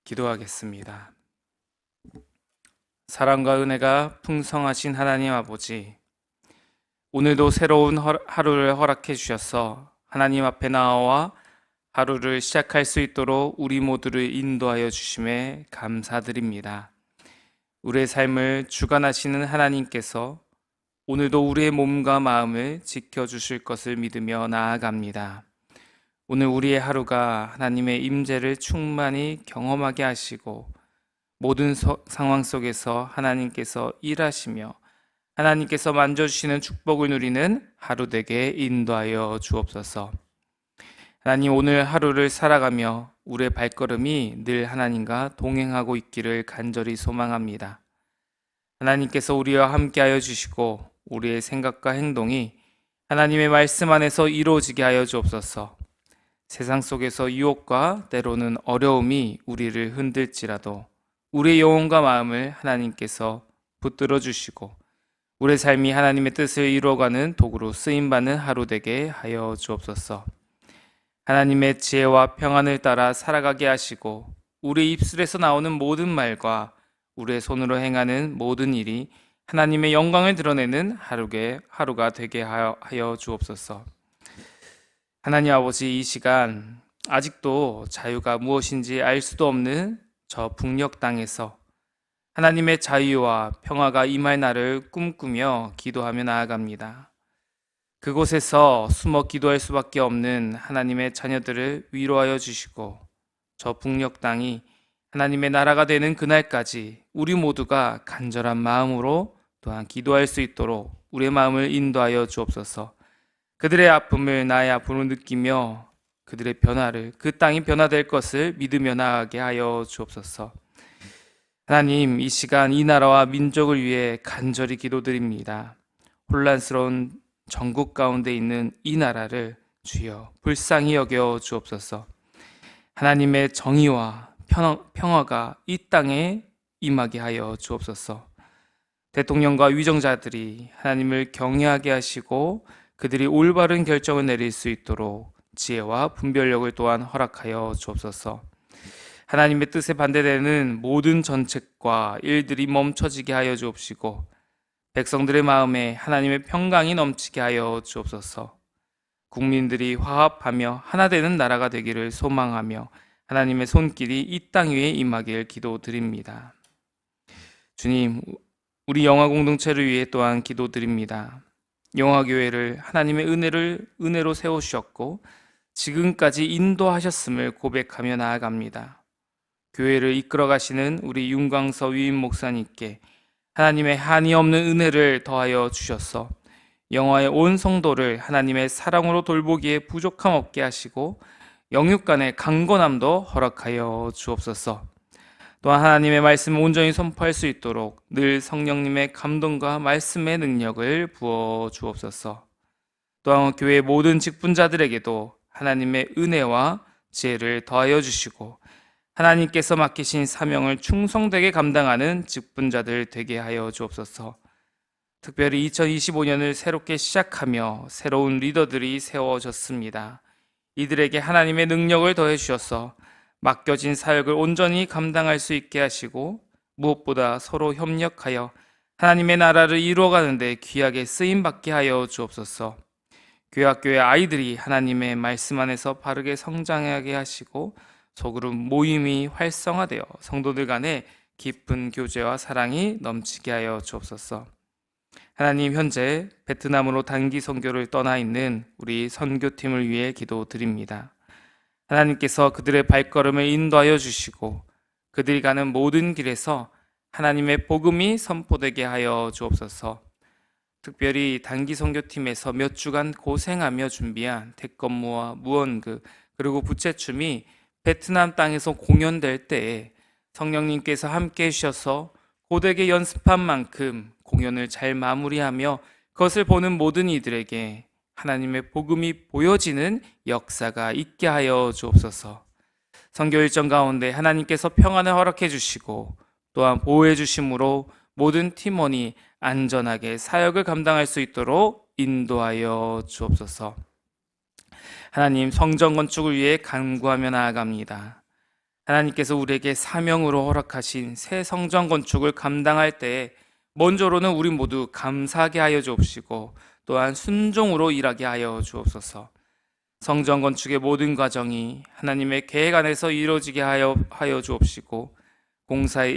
기도하겠습니다. 사랑과 은혜가 풍성하신 하나님 아버지, 오늘도 새로운 하루를 허락해 주셔서 하나님 앞에 나와 하루를 시작할 수 있도록 우리 모두를 인도하여 주심에 감사드립니다. 우리의 삶을 주관하시는 하나님께서 오늘도 우리의 몸과 마음을 지켜주실 것을 믿으며 나아갑니다. 오늘 우리의 하루가 하나님의 임재를 충만히 경험하게 하시고 모든 상황 속에서 하나님께서 일하시며 하나님께서 만져주시는 축복을 누리는 하루 되게 인도하여 주옵소서. 하나님, 오늘 하루를 살아가며 우리의 발걸음이 늘 하나님과 동행하고 있기를 간절히 소망합니다. 하나님께서 우리와 함께하여 주시고 우리의 생각과 행동이 하나님의 말씀 안에서 이루어지게 하여 주옵소서. 세상 속에서 유혹과 때로는 어려움이 우리를 흔들지라도 우리의 영혼과 마음을 하나님께서 붙들어 주시고 우리의 삶이 하나님의 뜻을 이루어가는 도구로 쓰임받는 하루 되게 하여 주옵소서. 하나님의 지혜와 평안을 따라 살아가게 하시고 우리 입술에서 나오는 모든 말과 우리의 손으로 행하는 모든 일이 하나님의 영광을 드러내는 하루가 되게 하여 주옵소서. 하나님 아버지, 이 시간 아직도 자유가 무엇인지 알 수도 없는 저 북녘 땅에서 하나님의 자유와 평화가 임할 날을 꿈꾸며 기도하며 나아갑니다. 그곳에서 숨어 기도할 수밖에 없는 하나님의 자녀들을 위로하여 주시고 저 북녘 땅이 하나님의 나라가 되는 그날까지 우리 모두가 간절한 마음으로 또한 기도할 수 있도록 우리의 마음을 인도하여 주옵소서. 그들의 아픔을 나의 아픔으로 느끼며 그들의 변화를, 그 땅이 변화될 것을 믿으며 나아가게 하여 주옵소서. 하나님, 이 시간 이 나라와 민족을 위해 간절히 기도드립니다. 혼란스러운 전국 가운데 있는 이 나라를 주여 불쌍히 여겨 주옵소서. 하나님의 정의와 평화가 이 땅에 임하게 하여 주옵소서. 대통령과 위정자들이 하나님을 경외하게 하시고 그들이 올바른 결정을 내릴 수 있도록 지혜와 분별력을 또한 허락하여 주옵소서. 하나님의 뜻에 반대되는 모든 정책과 일들이 멈춰지게 하여 주옵시고 백성들의 마음에 하나님의 평강이 넘치게 하여 주옵소서. 국민들이 화합하며 하나 되는 나라가 되기를 소망하며 하나님의 손길이 이 땅 위에 임하길 기도드립니다. 주님, 우리 영화 공동체를 위해 또한 기도드립니다. 영화교회를 하나님의 은혜로 세우셨고 지금까지 인도하셨음을 고백하며 나아갑니다. 교회를 이끌어 가시는 우리 윤광서 위임 목사님께 하나님의 한이 없는 은혜를 더하여 주셔서 영화의 온 성도를 하나님의 사랑으로 돌보기에 부족함 없게 하시고 영육 간의 강건함도 허락하여 주옵소서. 또한 하나님의 말씀을 온전히 선포할 수 있도록 늘 성령님의 감동과 말씀의 능력을 부어 주옵소서. 또한 교회 모든 직분자들에게도 하나님의 은혜와 지혜를 더하여 주시고 하나님께서 맡기신 사명을 충성되게 감당하는 직분자들 되게 하여 주옵소서. 특별히 2025년을 새롭게 시작하며 새로운 리더들이 세워졌습니다. 이들에게 하나님의 능력을 더해 주셔서 맡겨진 사역을 온전히 감당할 수 있게 하시고 무엇보다 서로 협력하여 하나님의 나라를 이루어가는 데 귀하게 쓰임받게 하여 주옵소서. 교회학교의 아이들이 하나님의 말씀 안에서 바르게 성장하게 하시고 소그룹 모임이 활성화되어 성도들 간에 깊은 교제와 사랑이 넘치게 하여 주옵소서. 하나님, 현재 베트남으로 단기 선교를 떠나 있는 우리 선교팀을 위해 기도드립니다. 하나님께서 그들의 발걸음을 인도하여 주시고 그들이 가는 모든 길에서 하나님의 복음이 선포되게 하여 주옵소서. 특별히 단기 선교팀에서 몇 주간 고생하며 준비한 택건무와 무언극 그리고 부채춤이 베트남 땅에서 공연될 때에 성령님께서 함께 해주셔서 고되게 연습한 만큼 공연을 잘 마무리하며 그것을 보는 모든 이들에게 하나님의 복음이 보여지는 역사가 있게 하여 주옵소서. 선교 일정 가운데 하나님께서 평안을 허락해 주시고 또한 보호해 주심으로 모든 팀원이 안전하게 사역을 감당할 수 있도록 인도하여 주옵소서. 하나님, 성전 건축을 위해 간구하며 나아갑니다. 하나님께서 우리에게 사명으로 허락하신 새 성전 건축을 감당할 때 먼저로는 우리 모두 감사하게 하여 주옵시고 또한 순종으로 일하게 하여 주옵소서. 성전 건축의 모든 과정이 하나님의 계획 안에서 이루어지게 하여 주옵시고 공사의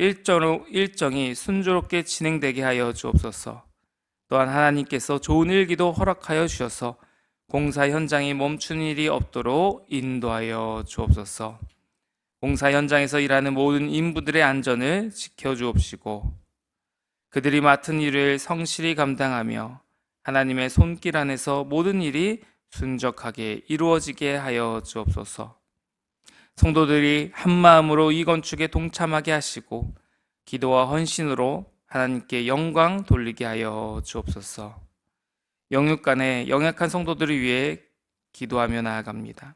일정이 순조롭게 진행되게 하여 주옵소서. 또한 하나님께서 좋은 일기도 허락하여 주셔서 공사 현장이 멈추는 일이 없도록 인도하여 주옵소서. 공사 현장에서 일하는 모든 인부들의 안전을 지켜주옵시고 그들이 맡은 일을 성실히 감당하며 하나님의 손길 안에서 모든 일이 순적하게 이루어지게 하여 주옵소서. 성도들이 한 마음으로 이 건축에 동참하게 하시고 기도와 헌신으로 하나님께 영광 돌리게 하여 주옵소서. 영육 간에 연약한 성도들을 위해 기도하며 나아갑니다.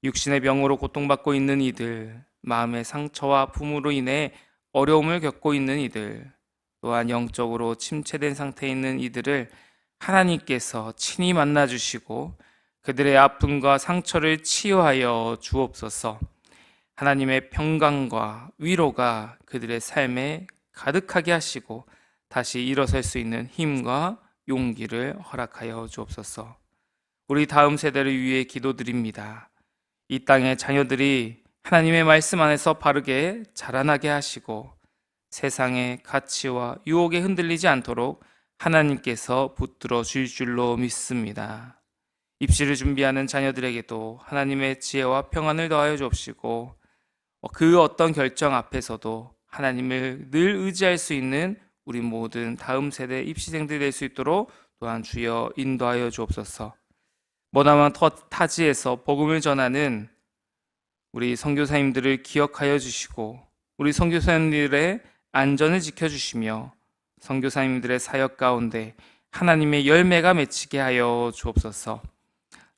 육신의 병으로 고통받고 있는 이들, 마음의 상처와 아픔으로 인해 어려움을 겪고 있는 이들, 또한 영적으로 침체된 상태에 있는 이들을 하나님께서 친히 만나주시고 그들의 아픔과 상처를 치유하여 주옵소서. 하나님의 평강과 위로가 그들의 삶에 가득하게 하시고 다시 일어설 수 있는 힘과 용기를 허락하여 주옵소서. 우리 다음 세대를 위해 기도드립니다. 이 땅의 자녀들이 하나님의 말씀 안에서 바르게 자라나게 하시고 세상의 가치와 유혹에 흔들리지 않도록 하나님께서 붙들어 주실 줄로 믿습니다. 입시를 준비하는 자녀들에게도 하나님의 지혜와 평안을 더하여 주옵시고 그 어떤 결정 앞에서도 하나님을 늘 의지할 수 있는 우리 모든 다음 세대 입시생들이 될 수 있도록 또한 주여 인도하여 주옵소서. 머나먼 타지에서 복음을 전하는 우리 선교사님들을 기억하여 주시고 우리 선교사님들의 안전을 지켜주시며 선교사님들의 사역 가운데 하나님의 열매가 맺히게 하여 주옵소서.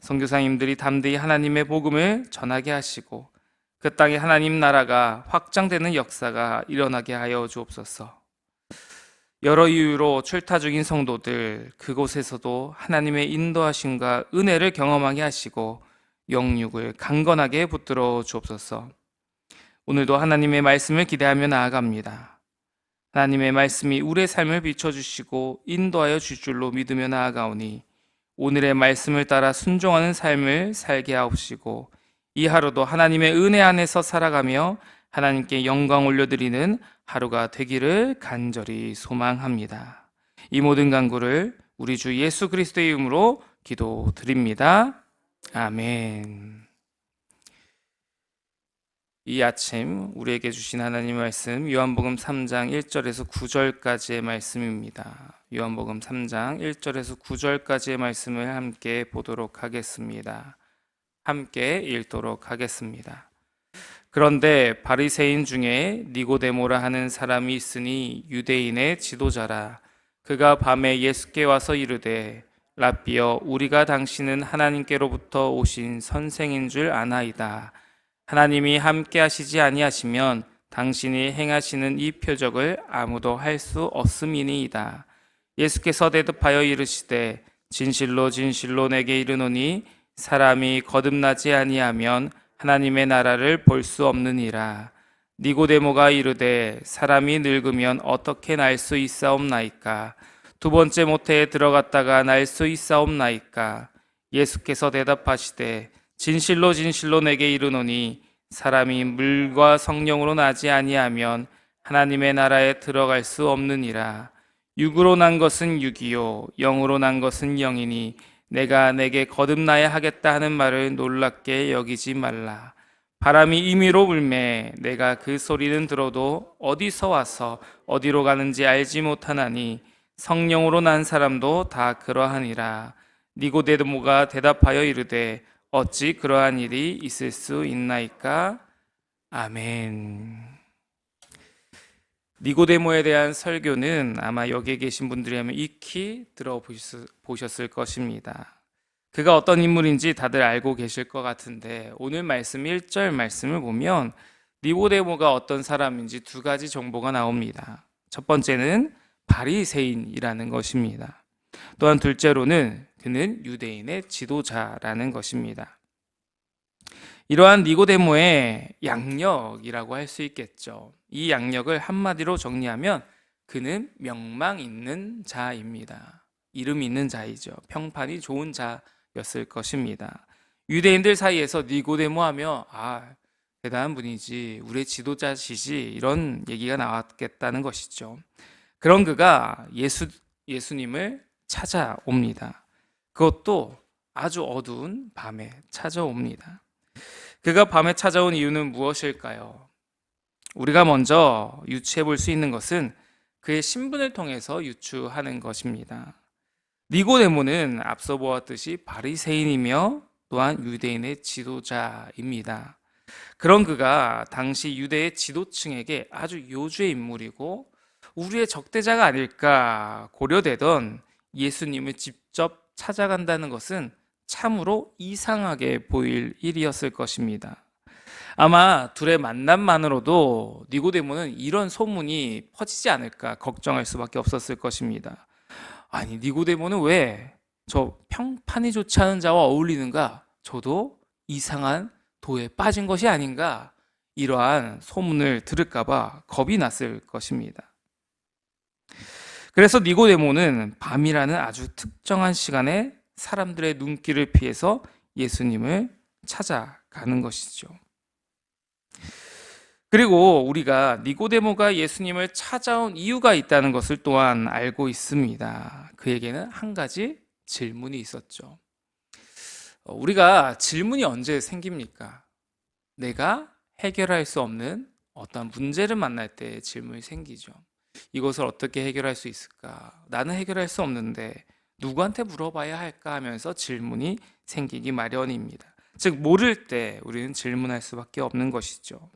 선교사님들이 담대히 하나님의 복음을 전하게 하시고 그 땅에 하나님 나라가 확장되는 역사가 일어나게 하여 주옵소서. 여러 이유로 출타 중인 성도들 그곳에서도 하나님의 인도하심과 은혜를 경험하게 하시고 영육을 강건하게 붙들어 주옵소서. 오늘도 하나님의 말씀을 기대하며 나아갑니다. 하나님의 말씀이 우리의 삶을 비춰주시고 인도하여 줄 줄로 믿으며 나아가오니 오늘의 말씀을 따라 순종하는 삶을 살게 하옵시고 이 하루도 하나님의 은혜 안에서 살아가며 하나님께 영광 올려드리는 하루가 되기를 간절히 소망합니다. 이 모든 간구를 우리 주 예수 그리스도의 이름으로 기도드립니다. 아멘. 이 아침 우리에게 주신 하나님의 말씀 요한복음 3장 1절에서 9절까지의 말씀입니다. 요한복음 3장 1절에서 9절까지의 말씀을 함께 보도록 하겠습니다. 함께 읽도록 하겠습니다. 그런데 바리새인 중에 니고데모라 하는 사람이 있으니 유대인의 지도자라. 그가 밤에 예수께 와서 이르되 라삐여 우리가 당신은 하나님께로부터 오신 선생인 줄 아나이다. 하나님이 함께 하시지 아니하시면 당신이 행하시는 이 표적을 아무도 할 수 없음이니이다. 예수께서 대답하여 이르시되 진실로 진실로 내게 이르노니 사람이 거듭나지 아니하면 하나님의 나라를 볼 수 없느니라. 니고데모가 이르되 사람이 늙으면 어떻게 날 수 있사옵나이까? 두 번째 모태에 들어갔다가 날 수 있사옵나이까? 예수께서 대답하시되 진실로 진실로 내게 이르노니 사람이 물과 성령으로 나지 아니하면 하나님의 나라에 들어갈 수 없느니라. 육으로 난 것은 육이요 영으로 난 것은 영이니 내가 내게 거듭나야 하겠다 하는 말을 놀랍게 여기지 말라. 바람이 임의로 불매 내가 그 소리는 들어도 어디서 와서 어디로 가는지 알지 못하나니 성령으로 난 사람도 다 그러하니라. 니고데모가 대답하여 이르되 어찌 그러한 일이 있을 수 있나이까? 아멘. 니고데모에 대한 설교는 아마 여기에 계신 분들이라면 익히 들어보셨을 것입니다. 그가 어떤 인물인지 다들 알고 계실 것 같은데 오늘 말씀 1절 말씀을 보면 니고데모가 어떤 사람인지 두 가지 정보가 나옵니다. 첫 번째는 바리새인이라는 것입니다. 또한 둘째로는 그는 유대인의 지도자라는 것입니다. 이러한 니고데모의 양력이라고 할 수 있겠죠. 이 양력을 한마디로 정리하면 그는 명망 있는 자입니다. 이름 있는 자이죠. 평판이 좋은 자였을 것입니다. 유대인들 사이에서 니고데모 하며 대단한 분이지, 우리의 지도자시지, 이런 얘기가 나왔겠다는 것이죠. 그런 그가 예수님을 찾아옵니다. 그것도 아주 어두운 밤에 찾아옵니다. 그가 밤에 찾아온 이유는 무엇일까요? 우리가 먼저 유추해 볼 수 있는 것은 그의 신분을 통해서 유추하는 것입니다. 니고데모는 앞서 보았듯이 바리새인이며 또한 유대인의 지도자입니다. 그런 그가 당시 유대의 지도층에게 아주 요주의 인물이고 우리의 적대자가 아닐까 고려되던 예수님을 직접 찾아간다는 것은 참으로 이상하게 보일 일이었을 것입니다. 아마 둘의 만남만으로도 니고데모는 이런 소문이 퍼지지 않을까 걱정할 수밖에 없었을 것입니다. 아니, 니고데모는 왜 저 평판이 좋지 않은 자와 어울리는가? 저도 이상한 도에 빠진 것이 아닌가? 이러한 소문을 들을까봐 겁이 났을 것입니다. 그래서 니고데모는 밤이라는 아주 특정한 시간에 사람들의 눈길을 피해서 예수님을 찾아가는 것이죠. 그리고 우리가 니고데모가 예수님을 찾아온 이유가 있다는 것을 또한 알고 있습니다. 그에게는 한 가지 질문이 있었죠. 우리가 질문이 언제 생깁니까? 내가 해결할 수 없는 어떤 문제를 만날 때 질문이 생기죠. 이것을 어떻게 해결할 수 있을까? 나는 해결할 수 없는데 누구한테 물어봐야 할까 하면서 질문이 생기기 마련입니다. 즉, 모를 때 우리는 질문할 수밖에 없는 것이죠.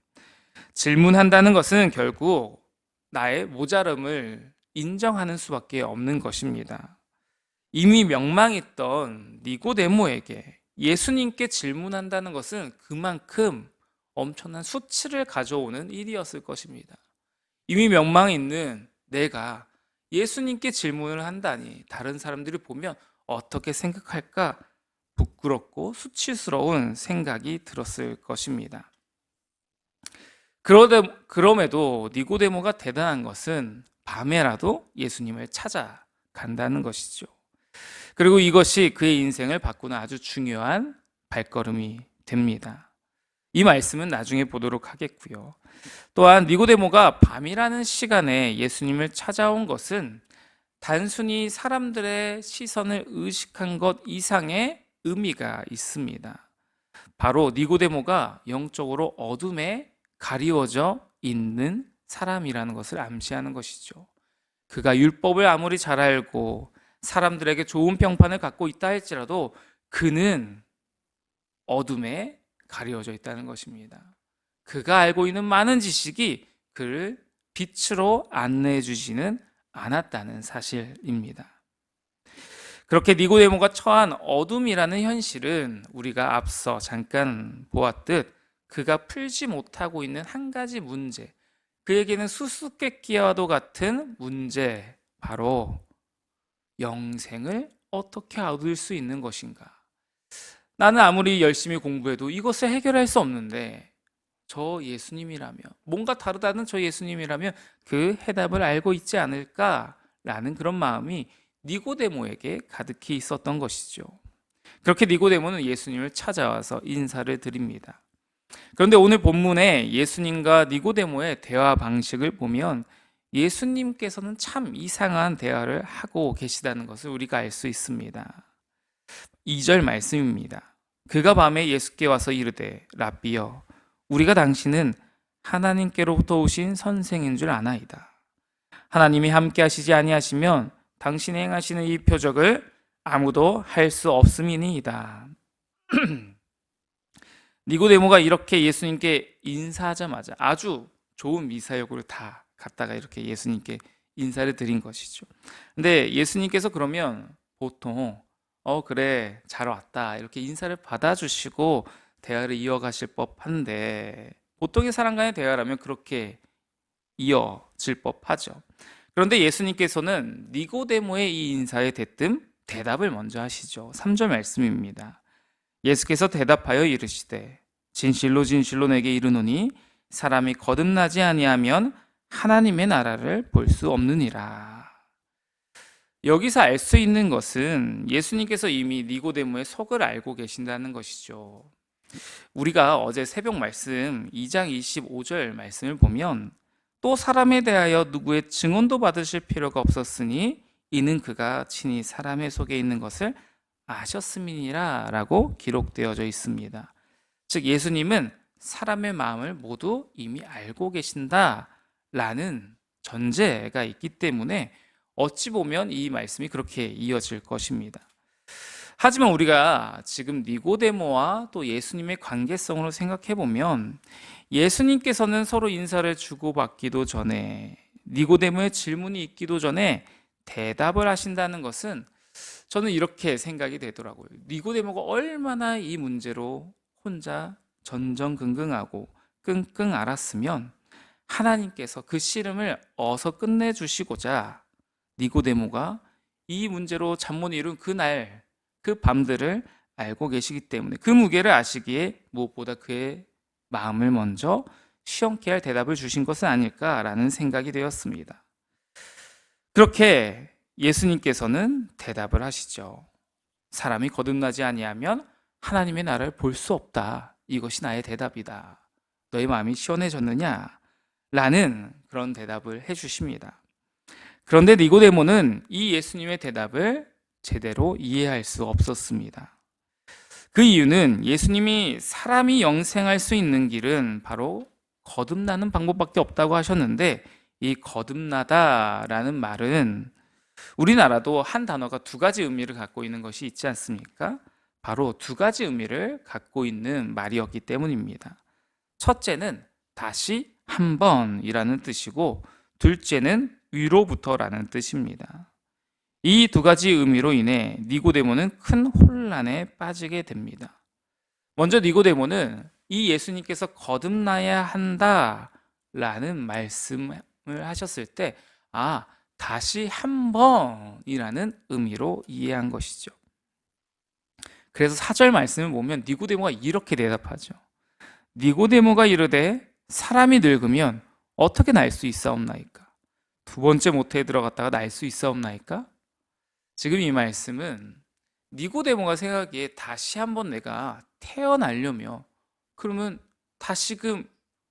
질문한다는 것은 결국 나의 모자름을 인정하는 수밖에 없는 것입니다. 이미 명망했던 니고데모에게 예수님께 질문한다는 것은 그만큼 엄청난 수치를 가져오는 일이었을 것입니다. 이미 명망 있는 내가 예수님께 질문을 한다니 다른 사람들이 보면 어떻게 생각할까? 부끄럽고 수치스러운 생각이 들었을 것입니다. 그럼에도 니고데모가 대단한 것은 밤에라도 예수님을 찾아간다는 것이죠. 그리고 이것이 그의 인생을 바꾸는 아주 중요한 발걸음이 됩니다. 이 말씀은 나중에 보도록 하겠고요. 또한 니고데모가 밤이라는 시간에 예수님을 찾아온 것은 단순히 사람들의 시선을 의식한 것 이상의 의미가 있습니다. 바로 니고데모가 영적으로 어둠에 가리워져 있는 사람이라는 것을 암시하는 것이죠. 그가 율법을 아무리 잘 알고 사람들에게 좋은 평판을 갖고 있다 할지라도 그는 어둠에 가리워져 있다는 것입니다. 그가 알고 있는 많은 지식이 그를 빛으로 안내해 주지는 않았다는 사실입니다. 그렇게 니고데모가 처한 어둠이라는 현실은 우리가 앞서 잠깐 보았듯 그가 풀지 못하고 있는 한 가지 문제, 그에게는 수수께끼와도 같은 문제, 바로 영생을 어떻게 얻을 수 있는 것인가? 나는 아무리 열심히 공부해도 이것을 해결할 수 없는데 저 예수님이라면, 뭔가 다르다는 저 예수님이라면 그 해답을 알고 있지 않을까라는 그런 마음이 니고데모에게 가득히 있었던 것이죠. 그렇게 니고데모는 예수님을 찾아와서 인사를 드립니다. 그런데 오늘 본문에 예수님과 니고데모의 대화 방식을 보면 예수님께서는 참 이상한 대화를 하고 계시다는 것을 우리가 알 수 있습니다. 2절 말씀입니다. 그가 밤에 예수께 와서 이르되 랍비여, 우리가 당신은 하나님께로부터 오신 선생인 줄 아나이다. 하나님이 함께 하시지 아니하시면 당신이 행하시는 이 표적을 아무도 할 수 없음이니이다. 니고데모가 이렇게 예수님께 인사하자마자 아주 좋은 미사여구를 다 갖다가 이렇게 예수님께 인사를 드린 것이죠. 근데 예수님께서 그러면 보통 그래, 잘 왔다 이렇게 인사를 받아주시고 대화를 이어가실 법한데, 보통의 사람 간의 대화라면 그렇게 이어질 법하죠. 그런데 예수님께서는 니고데모의 이 인사에 대뜸 대답을 먼저 하시죠. 3절 말씀입니다. 예수께서 대답하여 이르시되 진실로 진실로 내게 이르노니 사람이 거듭나지 아니하면 하나님의 나라를 볼 수 없느니라. 여기서 알 수 있는 것은 예수님께서 이미 니고데모의 속을 알고 계신다는 것이죠. 우리가 어제 새벽 말씀 2장 25절 말씀을 보면 또 사람에 대하여 누구의 증언도 받으실 필요가 없었으니 이는 그가 친히 사람의 속에 있는 것을 아셨음이니라 라고 기록되어져 있습니다. 즉 예수님은 사람의 마음을 모두 이미 알고 계신다 라는 전제가 있기 때문에 어찌 보면 이 말씀이 그렇게 이어질 것입니다. 하지만 우리가 지금 니고데모와 또 예수님의 관계성으로 생각해 보면 예수님께서는 서로 인사를 주고받기도 전에 니고데모의 질문이 있기도 전에 대답을 하신다는 것은 저는 이렇게 생각이 되더라고요. 니고데모가 얼마나 이 문제로 혼자 전전긍긍하고 끙끙 앓았으면 하나님께서 그 씨름을 어서 끝내주시고자 니고데모가 이 문제로 잠 못 이룬 그날 그 밤들을 알고 계시기 때문에 그 무게를 아시기에 무엇보다 그의 마음을 먼저 시원케 할 대답을 주신 것은 아닐까라는 생각이 되었습니다. 그렇게 예수님께서는 대답을 하시죠. 사람이 거듭나지 아니하면 하나님의 나라를 볼 수 없다. 이것이 나의 대답이다. 너의 마음이 시원해졌느냐? 라는 그런 대답을 해주십니다. 그런데 니고데모는 이 예수님의 대답을 제대로 이해할 수 없었습니다. 그 이유는 예수님이 사람이 영생할 수 있는 길은 바로 거듭나는 방법밖에 없다고 하셨는데 이 거듭나다라는 말은 우리나라도 한 단어가 두 가지 의미를 갖고 있는 것이 있지 않습니까? 바로 두 가지 의미를 갖고 있는 말이었기 때문입니다. 첫째는 다시 한 번이라는 뜻이고 둘째는 위로부터라는 뜻입니다. 이 두 가지 의미로 인해 니고데모는 큰 혼란에 빠지게 됩니다. 먼저 니고데모는 이 예수님께서 거듭나야 한다라는 말씀을 하셨을 때 다시 한 번이라는 의미로 이해한 것이죠. 그래서 4절 말씀을 보면 니고데모가 이렇게 대답하죠. 니고데모가 이르되 사람이 늙으면 어떻게 날 수 있사옵나이까? 두 번째 모태에 들어갔다가 날 수 있사옵나이까? 지금 이 말씀은 니고데모가 생각하기에 다시 한번 내가 태어나려면 그러면 다시금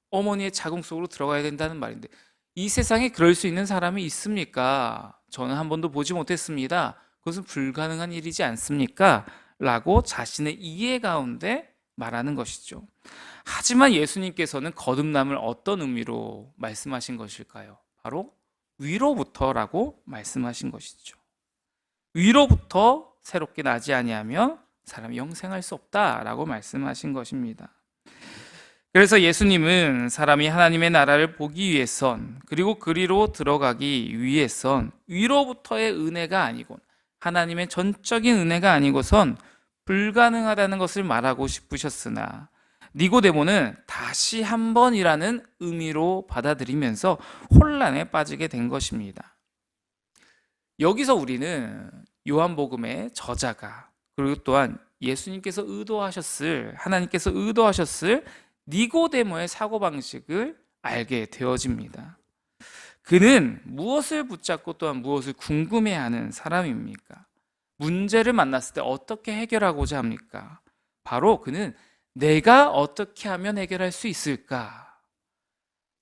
어머니의 자궁 속으로 들어가야 된다는 말인데 이 세상에 그럴 수 있는 사람이 있습니까? 저는 한 번도 보지 못했습니다. 그것은 불가능한 일이지 않습니까? 라고 자신의 이해 가운데 말하는 것이죠. 하지만 예수님께서는 거듭남을 어떤 의미로 말씀하신 것일까요? 바로 위로부터라고 말씀하신 것이죠. 위로부터 새롭게 나지 아니하면 사람이 영생할 수 없다라고 말씀하신 것입니다. 그래서 예수님은 사람이 하나님의 나라를 보기 위해선 그리고 그리로 들어가기 위해선 위로부터의 은혜가 아니고 하나님의 전적인 은혜가 아니고선 불가능하다는 것을 말하고 싶으셨으나 니고데모는 다시 한 번이라는 의미로 받아들이면서 혼란에 빠지게 된 것입니다. 여기서 우리는 요한복음의 저자가 그리고 또한 예수님께서 하나님께서 의도하셨을 니고데모의 사고방식을 알게 되어집니다. 그는 무엇을 붙잡고 또한 무엇을 궁금해하는 사람입니까? 문제를 만났을 때 어떻게 해결하고자 합니까? 바로 그는 내가 어떻게 하면 해결할 수 있을까?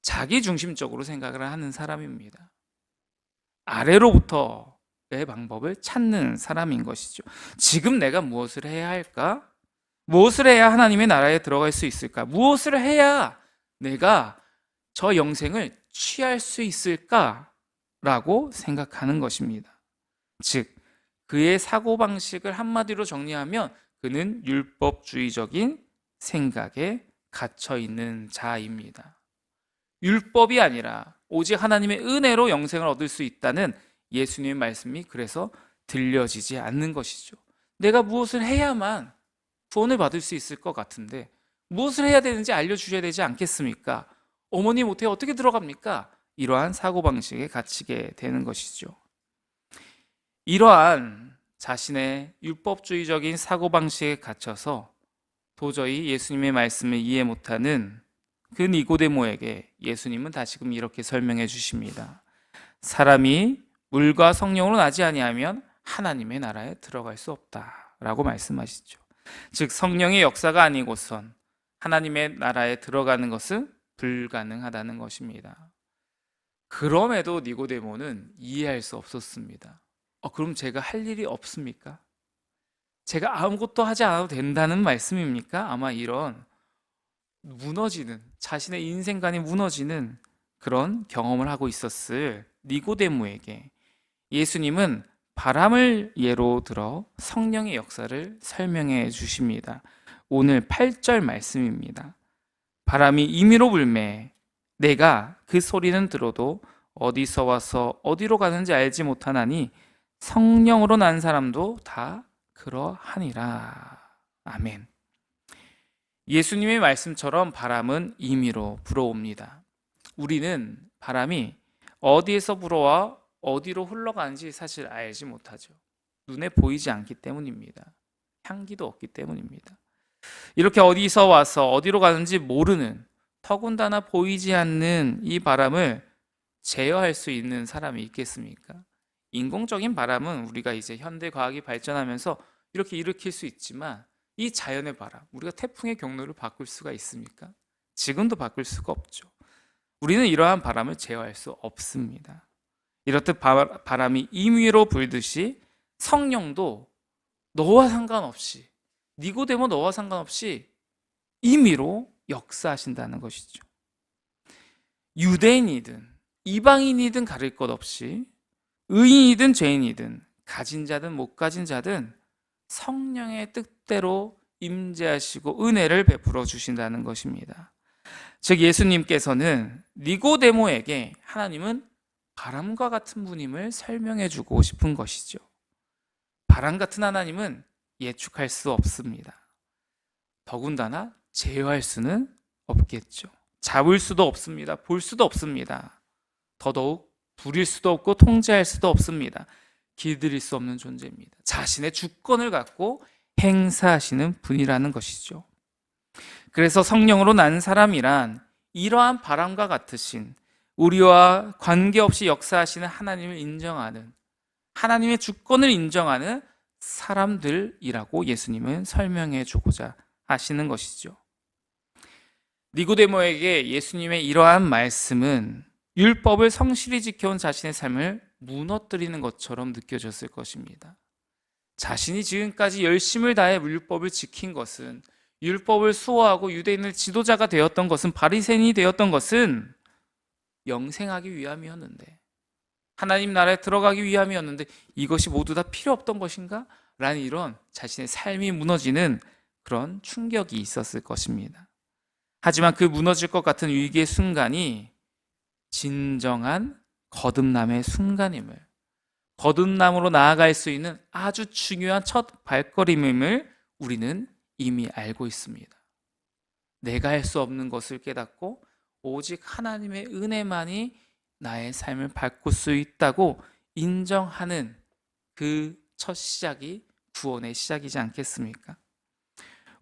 자기 중심적으로 생각을 하는 사람입니다. 아래로부터의 방법을 찾는 사람인 것이죠. 지금 내가 무엇을 해야 할까? 무엇을 해야 하나님의 나라에 들어갈 수 있을까? 무엇을 해야 내가 저 영생을 취할 수 있을까? 라고 생각하는 것입니다. 즉, 그의 사고방식을 한마디로 정리하면 그는 율법주의적인 생각에 갇혀 있는 자입니다. 율법이 아니라 오직 하나님의 은혜로 영생을 얻을 수 있다는 예수님의 말씀이 그래서 들려지지 않는 것이죠. 내가 무엇을 해야만 구원을 받을 수 있을 것 같은데 무엇을 해야 되는지 알려주셔야 되지 않겠습니까? 어머니 모태에 어떻게 들어갑니까? 이러한 사고방식에 갇히게 되는 것이죠. 이러한 자신의 율법주의적인 사고방식에 갇혀서 도저히 예수님의 말씀을 이해 못하는 그 니고데모에게 예수님은 다시금 이렇게 설명해 주십니다. 사람이 물과 성령으로 나지 아니하면 하나님의 나라에 들어갈 수 없다라고 말씀하시죠. 즉 성령의 역사가 아니고선 하나님의 나라에 들어가는 것은 불가능하다는 것입니다. 그럼에도 니고데모는 이해할 수 없었습니다. 그럼 제가 할 일이 없습니까? 제가 아무것도 하지 않아도 된다는 말씀입니까? 아마 이런 무너지는, 자신의 인생관이 무너지는 그런 경험을 하고 있었을 니고데모에게 예수님은 바람을 예로 들어 성령의 역사를 설명해 주십니다. 오늘 8절 말씀입니다. 바람이 임의로 불매 내가 그 소리는 들어도 어디서 와서 어디로 가는지 알지 못하나니 성령으로 난 사람도 다 그러하니라. 아멘. 예수님의 말씀처럼 바람은 임의로 불어옵니다. 우리는 바람이 어디에서 불어와 어디로 흘러가는지 사실 알지 못하죠. 눈에 보이지 않기 때문입니다. 향기도 없기 때문입니다. 이렇게 어디서 와서 어디로 가는지 모르는, 더군다나 보이지 않는 이 바람을 제어할 수 있는 사람이 있겠습니까? 인공적인 바람은 우리가 이제 현대 과학이 발전하면서 이렇게 일으킬 수 있지만 이 자연의 바람, 우리가 태풍의 경로를 바꿀 수가 있습니까? 지금도 바꿀 수가 없죠. 우리는 이러한 바람을 제어할 수 없습니다. 이렇듯 바람이 임의로 불듯이 성령도 너와 상관없이, 니고데모 너와 상관없이 임의로 역사하신다는 것이죠. 유대인이든 이방인이든 가릴 것 없이 의인이든 죄인이든 가진 자든 못 가진 자든 성령의 뜻대로 임재하시고 은혜를 베풀어 주신다는 것입니다. 즉 예수님께서는 니고데모에게 하나님은 바람과 같은 분임을 설명해 주고 싶은 것이죠. 바람 같은 하나님은 예측할 수 없습니다. 더군다나 제어할 수는 없겠죠. 잡을 수도 없습니다. 볼 수도 없습니다. 더더욱 부릴 수도 없고 통제할 수도 없습니다. 길들일 수 없는 존재입니다. 자신의 주권을 갖고 행사하시는 분이라는 것이죠. 그래서 성령으로 난 사람이란 이러한 바람과 같으신 우리와 관계없이 역사하시는 하나님을 인정하는, 하나님의 주권을 인정하는 사람들이라고 예수님은 설명해 주고자 하시는 것이죠. 니고데모에게 예수님의 이러한 말씀은 율법을 성실히 지켜온 자신의 삶을 무너뜨리는 것처럼 느껴졌을 것입니다. 자신이 지금까지 열심을 다해 율법을 지킨 것은, 율법을 수호하고 유대인의 지도자가 되었던 것은, 바리새인이 되었던 것은 영생하기 위함이었는데, 하나님 나라에 들어가기 위함이었는데 이것이 모두 다 필요 없던 것인가? 라는 이런 자신의 삶이 무너지는 그런 충격이 있었을 것입니다. 하지만 그 무너질 것 같은 위기의 순간이 진정한 거듭남의 순간임을, 거듭남으로 나아갈 수 있는 아주 중요한 첫 발걸음임을 우리는 이미 알고 있습니다. 내가 할 수 없는 것을 깨닫고 오직 하나님의 은혜만이 나의 삶을 바꿀 수 있다고 인정하는 그 첫 시작이 구원의 시작이지 않겠습니까?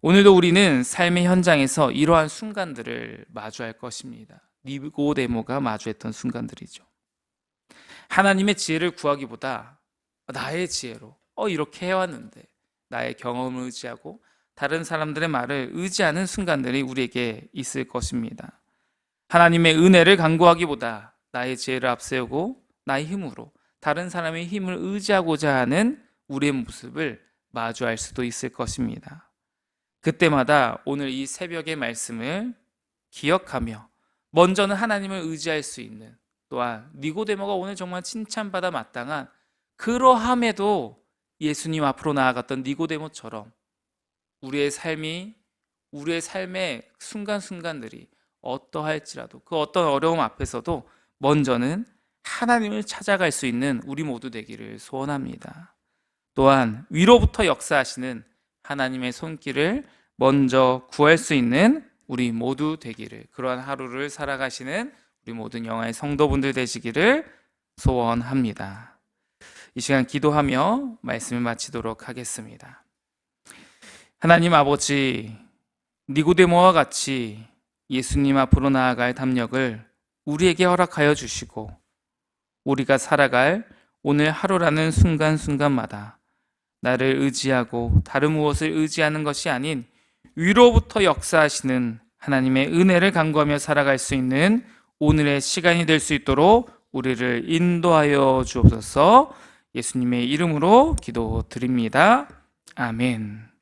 오늘도 우리는 삶의 현장에서 이러한 순간들을 마주할 것입니다. 니고데모가 마주했던 순간들이죠. 하나님의 지혜를 구하기보다 나의 지혜로 이렇게 해왔는데, 나의 경험을 의지하고 다른 사람들의 말을 의지하는 순간들이 우리에게 있을 것입니다. 하나님의 은혜를 간구하기보다 나의 지혜를 앞세우고 나의 힘으로 다른 사람의 힘을 의지하고자 하는 우리의 모습을 마주할 수도 있을 것입니다. 그때마다 오늘 이 새벽의 말씀을 기억하며 먼저는 하나님을 의지할 수 있는, 또한 니고데모가 오늘 정말 칭찬받아 마땅한, 그러함에도 예수님 앞으로 나아갔던 니고데모처럼 우리의 삶의 순간순간들이 어떠할지라도 그 어떤 어려움 앞에서도 먼저는 하나님을 찾아갈 수 있는 우리 모두 되기를 소원합니다. 또한 위로부터 역사하시는 하나님의 손길을 먼저 구할 수 있는 우리 모두 되기를, 그러한 하루를 살아가시는 우리 모든 영화의 성도분들 되시기를 소원합니다. 이 시간 기도하며 말씀을 마치도록 하겠습니다. 하나님 아버지, 니고데모와 같이 예수님 앞으로 나아갈 담력을 우리에게 허락하여 주시고 우리가 살아갈 오늘 하루라는 순간순간마다 나를 의지하고 다른 무엇을 의지하는 것이 아닌 위로부터 역사하시는 하나님의 은혜를 간구하며 살아갈 수 있는 오늘의 시간이 될 수 있도록 우리를 인도하여 주옵소서. 예수님의 이름으로 기도드립니다. 아멘.